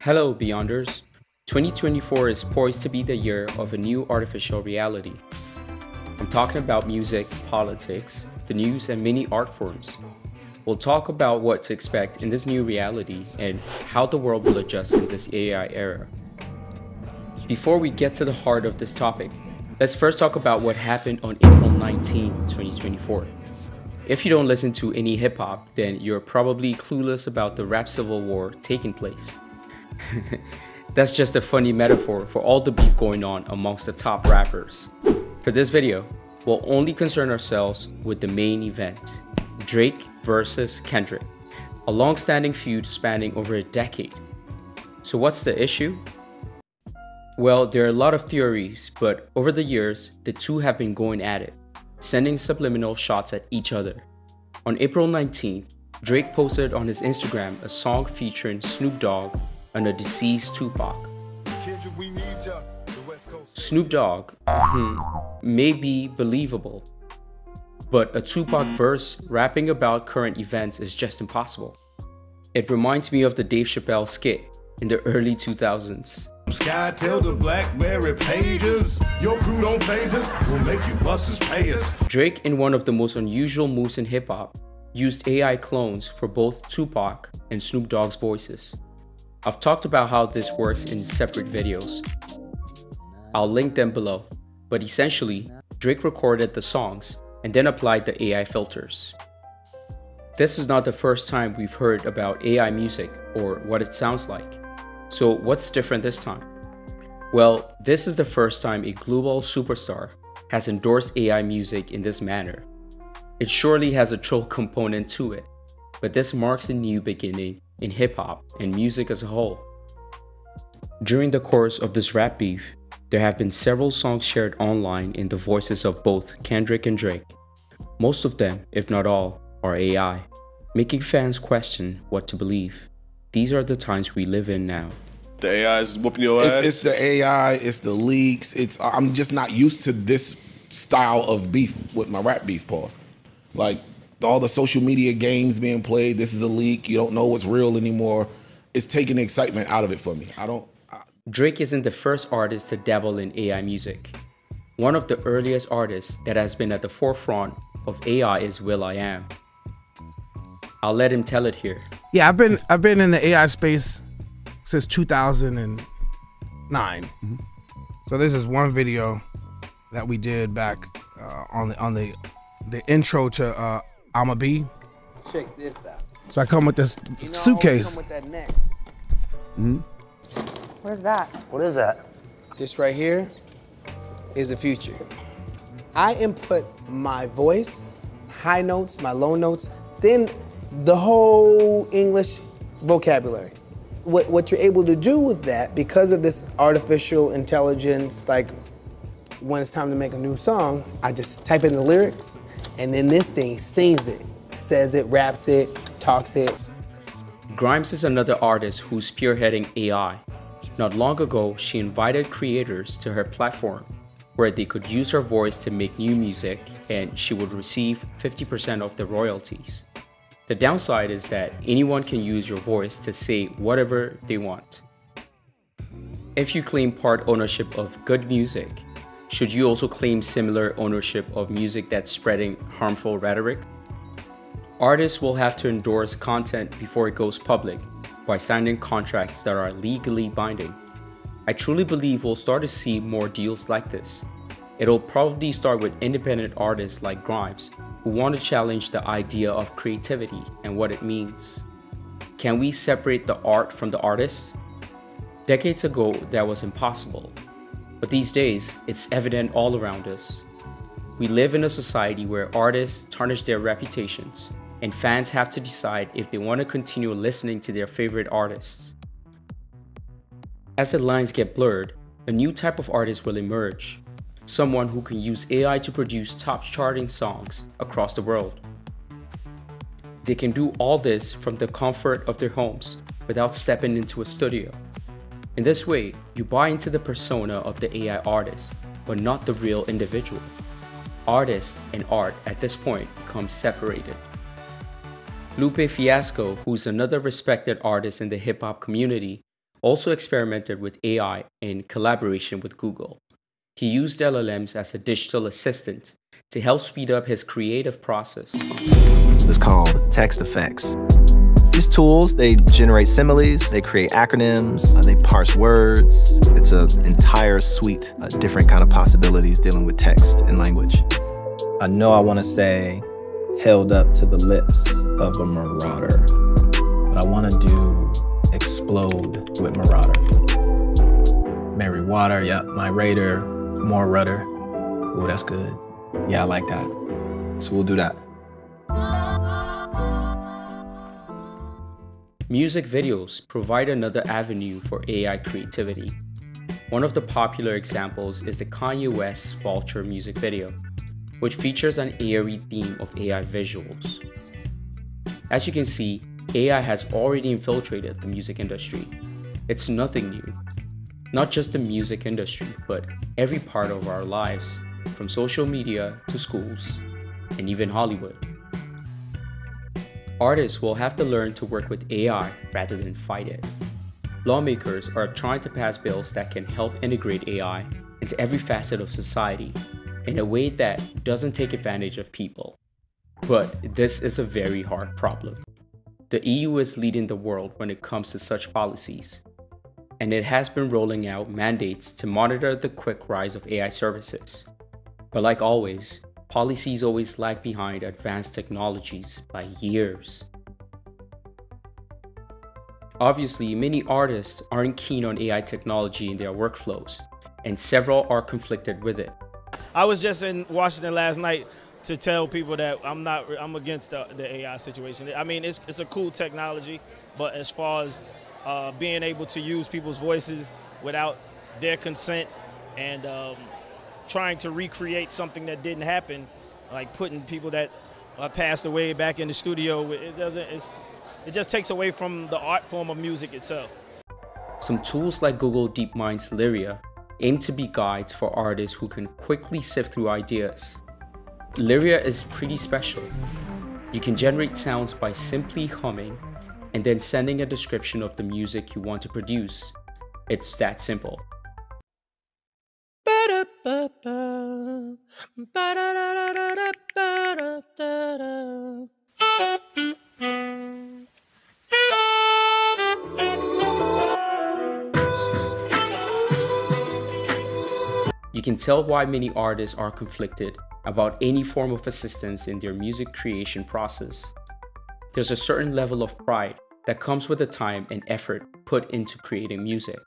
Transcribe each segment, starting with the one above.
Hello, Beyonders. 2024 is poised to be the year of a new artificial reality. I'm talking about music, politics, the news, and many art forms. We'll talk about what to expect in this new reality and how the world will adjust in this AI era. Before we get to the heart of this topic, let's first talk about what happened on April 19, 2024. If you don't listen to any hip-hop, then you're probably clueless about the rap civil war taking place. That's just a funny metaphor for all the beef going on amongst the top rappers. For this video, we'll only concern ourselves with the main event, Drake versus Kendrick, a long-standing feud spanning over a decade. So what's the issue? Well, there are a lot of theories, but over the years, the two have been going at it, sending subliminal shots at each other. On April 19th, Drake posted on his Instagram a song featuring Snoop Dogg and a deceased Tupac. Snoop Dogg may be believable, but a Tupac verse rapping about current events is just impossible. It reminds me of the Dave Chappelle skit in the early 2000s. Sky tell the BlackBerry pages, your crew don't phase us, we'll make you busters pay us. Drake, in one of the most unusual moves in hip-hop, used AI clones for both Tupac and Snoop Dogg's voices. I've talked about how this works in separate videos. I'll link them below, but essentially, Drake recorded the songs and then applied the AI filters. This is not the first time we've heard about AI music or what it sounds like. So what's different this time? Well, this is the first time a global superstar has endorsed AI music in this manner. It surely has a troll component to it, but this marks a new beginning in hip-hop and music as a whole. During the course of this rap beef, there have been several songs shared online in the voices of both Kendrick and Drake. Most of them, if not all, are AI, making fans question what to believe. These are the times we live in now. The AI is whooping your ass? It's the AI, it's the leaks. I'm just not used to this style of beef with my rap beef, pause. Like, all the social media games being played, this is a leak, you don't know what's real anymore. It's taking the excitement out of it for me. Drake isn't the first artist to dabble in AI music. One of the earliest artists that has been at the forefront of AI is will.i.am. I'll let him tell it here. Yeah, I've been in the AI space since 2009. So this is one video that we did back on the intro to I'm a Bee. Check this out. So I come with this suitcase. Come with that next. What is that? What is that? This right here is the future. I input my voice, high notes, my low notes, then the whole English vocabulary. What you're able to do with that, because of this artificial intelligence, like when it's time to make a new song, I just type in the lyrics, and then this thing sings it, says it, raps it, talks it. Grimes is another artist who's spearheading AI. Not long ago, she invited creators to her platform where they could use her voice to make new music, and she would receive 50% of the royalties. The downside is that anyone can use your voice to say whatever they want. If you claim part ownership of good music, should you also claim similar ownership of music that's spreading harmful rhetoric? Artists will have to endorse content before it goes public by signing contracts that are legally binding. I truly believe we'll start to see more deals like this. It'll probably start with independent artists like Grimes, who want to challenge the idea of creativity and what it means. Can we separate the art from the artist? Decades ago, that was impossible. But these days, it's evident all around us. We live in a society where artists tarnish their reputations, and fans have to decide if they want to continue listening to their favorite artists. As the lines get blurred, a new type of artist will emerge. Someone who can use AI to produce top charting songs across the world. They can do all this from the comfort of their homes without stepping into a studio. In this way, you buy into the persona of the AI artist, but not the real individual. Artist and art at this point become separated. Lupe Fiasco, who's another respected artist in the hip-hop community, also experimented with AI in collaboration with Google. He used LLMs as a digital assistant to help speed up his creative process. It's called text effects. These tools, they generate similes, they create acronyms, they parse words. It's an entire suite of different kind of possibilities dealing with text and language. I know I want to say held up to the lips of a marauder, but I want to do explode with marauder. Mary Water, yeah, my raider, more rudder. Ooh, that's good. Yeah, I like that. So we'll do that. Music videos provide another avenue for AI creativity. One of the popular examples is the Kanye West Vulture music video, which features an eerie theme of AI visuals. As you can see, AI has already infiltrated the music industry. It's nothing new. Not just the music industry, but every part of our lives, from social media to schools, and even Hollywood. Artists will have to learn to work with AI rather than fight it. Lawmakers are trying to pass bills that can help integrate AI into every facet of society in a way that doesn't take advantage of people. But this is a very hard problem. The EU is leading the world when it comes to such policies, and it has been rolling out mandates to monitor the quick rise of AI services. But like always, policies always lag behind advanced technologies by years. Obviously, many artists aren't keen on AI technology in their workflows, and several are conflicted with it. I was just in Washington last night to tell people that I'm against the AI situation. I mean, it's a cool technology, but as far as being able to use people's voices without their consent and trying to recreate something that didn't happen, like putting people that passed away back in the studio, it just takes away from the art form of music itself. Some tools like Google DeepMind's Lyria aim to be guides for artists who can quickly sift through ideas. Lyria is pretty special. You can generate sounds by simply humming and then sending a description of the music you want to produce. It's that simple. You can tell why many artists are conflicted about any form of assistance in their music creation process. There's a certain level of pride that comes with the time and effort put into creating music.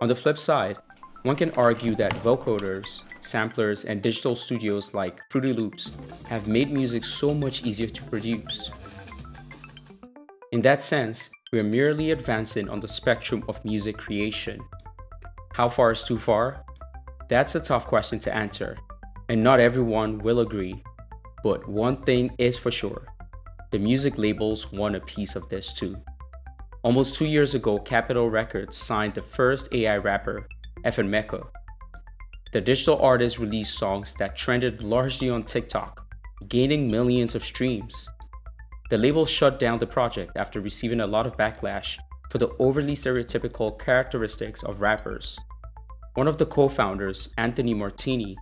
On the flip side, one can argue that vocoders, samplers, and digital studios like Fruity Loops have made music so much easier to produce. In that sense, we are merely advancing on the spectrum of music creation. How far is too far? That's a tough question to answer, and not everyone will agree. But one thing is for sure, the music labels want a piece of this too. Almost 2 years ago, Capitol Records signed the first AI rapper, FNMecca. The digital artist released songs that trended largely on TikTok, gaining millions of streams. The label shut down the project after receiving a lot of backlash for the overly stereotypical characteristics of rappers. One of the co-founders, Anthony Martini,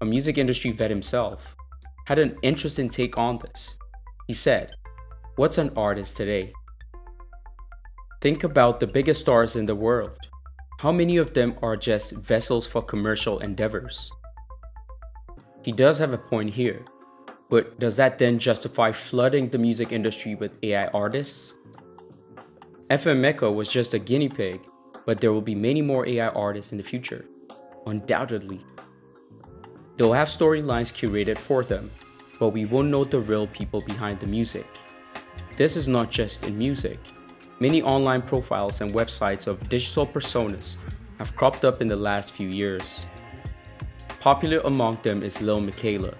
a music industry vet himself, had an interesting take on this. He said, "What's an artist today? Think about the biggest stars in the world. How many of them are just vessels for commercial endeavors?" He does have a point here, but does that then justify flooding the music industry with AI artists? FNMecca was just a guinea pig, but there will be many more AI artists in the future, undoubtedly. They'll have storylines curated for them, but we won't know the real people behind the music. This is not just in music. Many online profiles and websites of digital personas have cropped up in the last few years. Popular among them is Lil Miquela.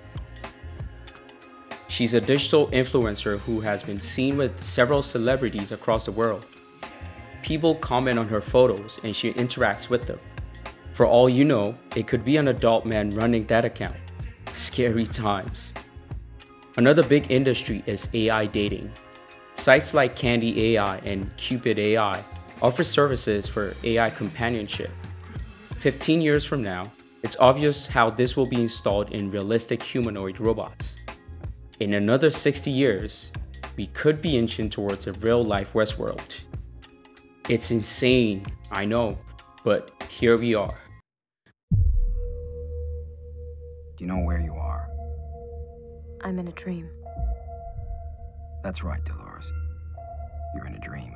She's a digital influencer who has been seen with several celebrities across the world. People comment on her photos and she interacts with them. For all you know, it could be an adult man running that account. Scary times. Another big industry is AI dating. Sites like Candy AI and Cupid AI offers services for AI companionship. 15 years from now, it's obvious how this will be installed in realistic humanoid robots. In another 60 years, we could be inching towards a real-life Westworld. It's insane, I know, but here we are. Do you know where you are? I'm in a dream. That's right, Dolores. You're in a dream.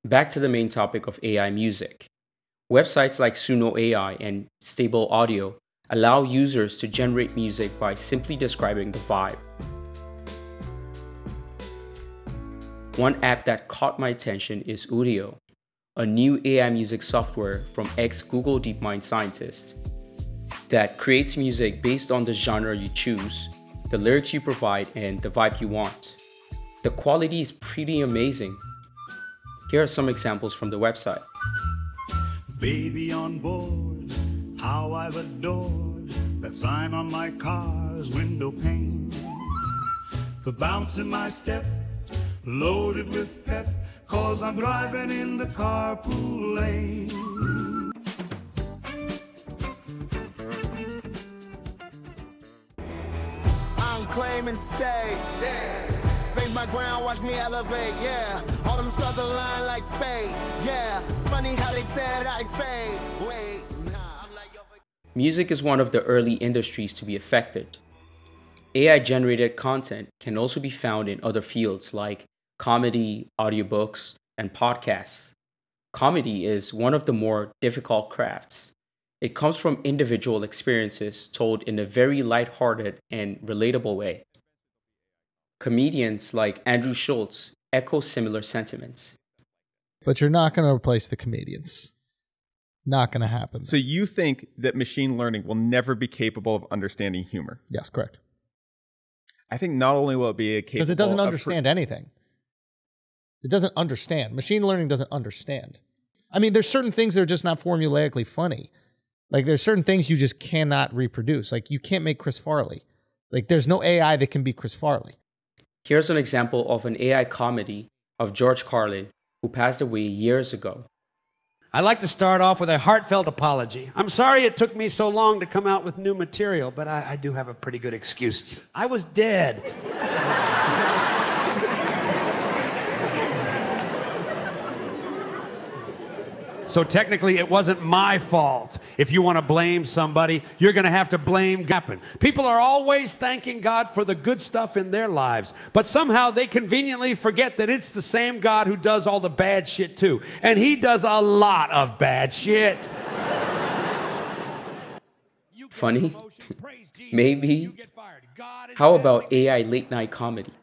Back to the main topic of AI music. Websites like Suno AI and Stable Audio allow users to generate music by simply describing the vibe. One app that caught my attention is Udio, a new AI music software from ex-Google DeepMind scientist that creates music based on the genre you choose, the lyrics you provide, and the vibe you want. The quality is pretty amazing. Here are some examples from the website. Baby on board, how I've adored that sign on my car's window pane. The bounce in my step, loaded with pep, 'cause I'm driving in the carpool lane. I'm claiming stakes. Break my ground, watch me elevate, yeah. All them stars align like fate, yeah. Funny how they said I fade. Wait, nah. Music is one of the early industries to be affected. AI-generated content can also be found in other fields like comedy, audiobooks, and podcasts. Comedy is one of the more difficult crafts. It comes from individual experiences told in a very lighthearted and relatable way. Comedians like Andrew Schulz echo similar sentiments. But you're not going to replace the comedians. Not going to happen. So you think that machine learning will never be capable of understanding humor? Yes, correct. I think not only will it be capable... Because it doesn't understand anything. It doesn't understand. Machine learning doesn't understand. I mean, there's certain things that are just not formulaically funny. Like, there's certain things you just cannot reproduce. Like, you can't make Chris Farley. Like, there's no AI that can be Chris Farley. Here's an example of an AI comedy of George Carlin, who passed away years ago. I'd like to start off with a heartfelt apology. I'm sorry it took me so long to come out with new material, but I do have a pretty good excuse. I was dead. So technically, it wasn't my fault. If you want to blame somebody, you're going to have to blame God. People are always thanking God for the good stuff in their lives, but somehow they conveniently forget that it's the same God who does all the bad shit too. And he does a lot of bad shit. Funny? Maybe. How about AI late night comedy?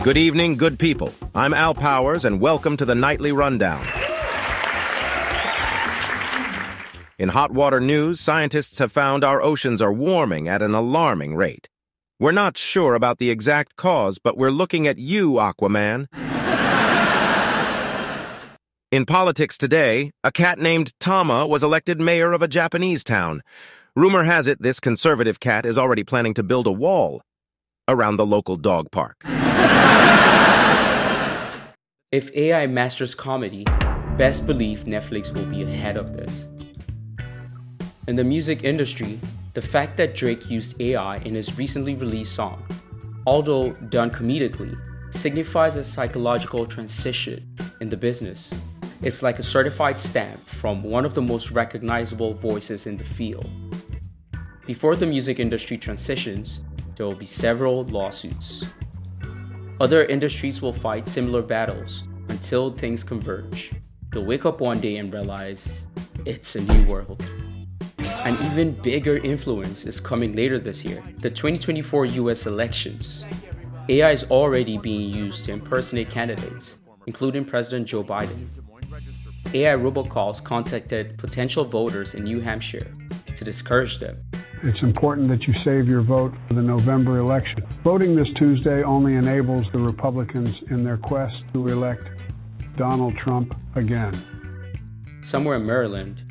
Good evening, good people. I'm Al Powers, and welcome to the Nightly Rundown. In hot water news, scientists have found our oceans are warming at an alarming rate. We're not sure about the exact cause, but we're looking at you, Aquaman. In politics today, a cat named Tama was elected mayor of a Japanese town. Rumor has it this conservative cat is already planning to build a wall around the local dog park. If AI masters comedy, best believe Netflix will be ahead of this. In the music industry, the fact that Drake used AI in his recently released song, although done comedically, signifies a psychological transition in the business. It's like a certified stamp from one of the most recognizable voices in the field. Before the music industry transitions, there will be several lawsuits. Other industries will fight similar battles until things converge. They'll wake up one day and realize it's a new world. An even bigger influence is coming later this year, the 2024 US elections. AI is already being used to impersonate candidates, including President Joe Biden. AI robocalls contacted potential voters in New Hampshire to discourage them. It's important that you save your vote for the November election. Voting this Tuesday only enables the Republicans in their quest to elect Donald Trump again. Somewhere in Maryland,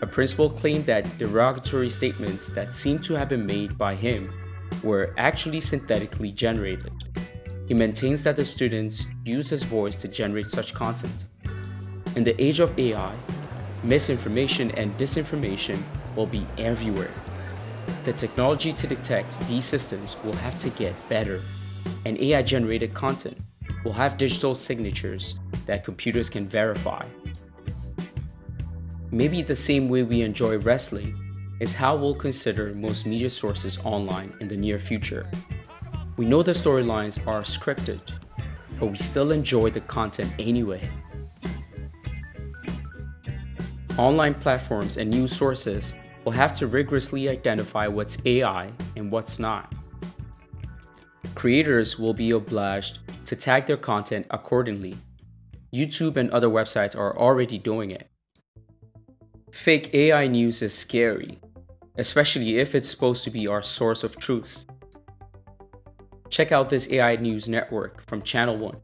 a principal claimed that derogatory statements that seemed to have been made by him were actually synthetically generated. He maintains that the students use his voice to generate such content. In the age of AI, misinformation and disinformation will be everywhere. The technology to detect these systems will have to get better, and AI-generated content will have digital signatures that computers can verify. Maybe the same way we enjoy wrestling is how we'll consider most media sources online in the near future. We know the storylines are scripted, but we still enjoy the content anyway. Online platforms and news sources will have to rigorously identify what's AI and what's not. Creators will be obliged to tag their content accordingly. YouTube and other websites are already doing it. Fake AI news is scary, especially if it's supposed to be our source of truth. Check out this AI news network from Channel One,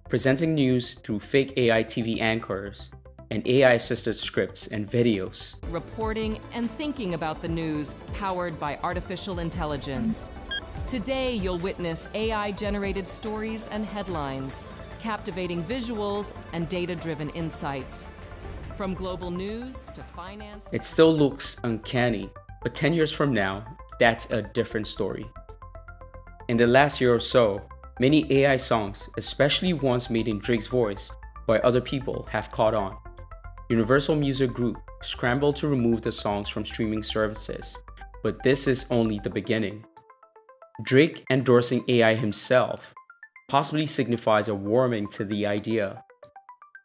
presenting news through fake AI TV anchors and AI-assisted scripts and videos. Reporting and thinking about the news powered by artificial intelligence. Today, you'll witness AI-generated stories and headlines, captivating visuals and data-driven insights. From global news to finance. It still looks uncanny, but 10 years from now, that's a different story. In the last year or so, many AI songs, especially ones made in Drake's voice by other people, have caught on. Universal Music Group scrambled to remove the songs from streaming services, but this is only the beginning. Drake endorsing AI himself possibly signifies a warming to the idea.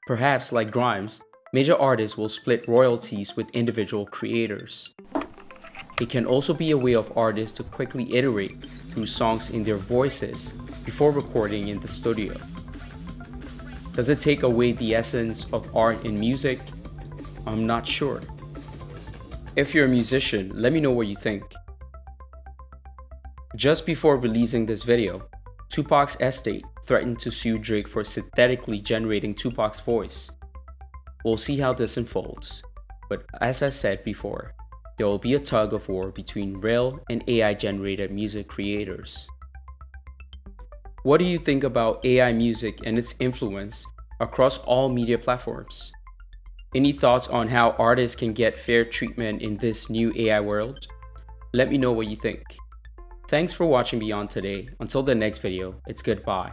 Perhaps, like Grimes, major artists will split royalties with individual creators. It can also be a way of artists to quickly iterate through songs in their voices before recording in the studio. Does it take away the essence of art in music? I'm not sure. If you're a musician, let me know what you think. Just before releasing this video, Tupac's estate threatened to sue Drake for synthetically generating Tupac's voice. We'll see how this unfolds, but as I said before, there will be a tug of war between real and AI-generated music creators. What do you think about AI music and its influence across all media platforms? Any thoughts on how artists can get fair treatment in this new AI world? Let me know what you think. Thanks for watching Beyond today. Until the next video, it's goodbye.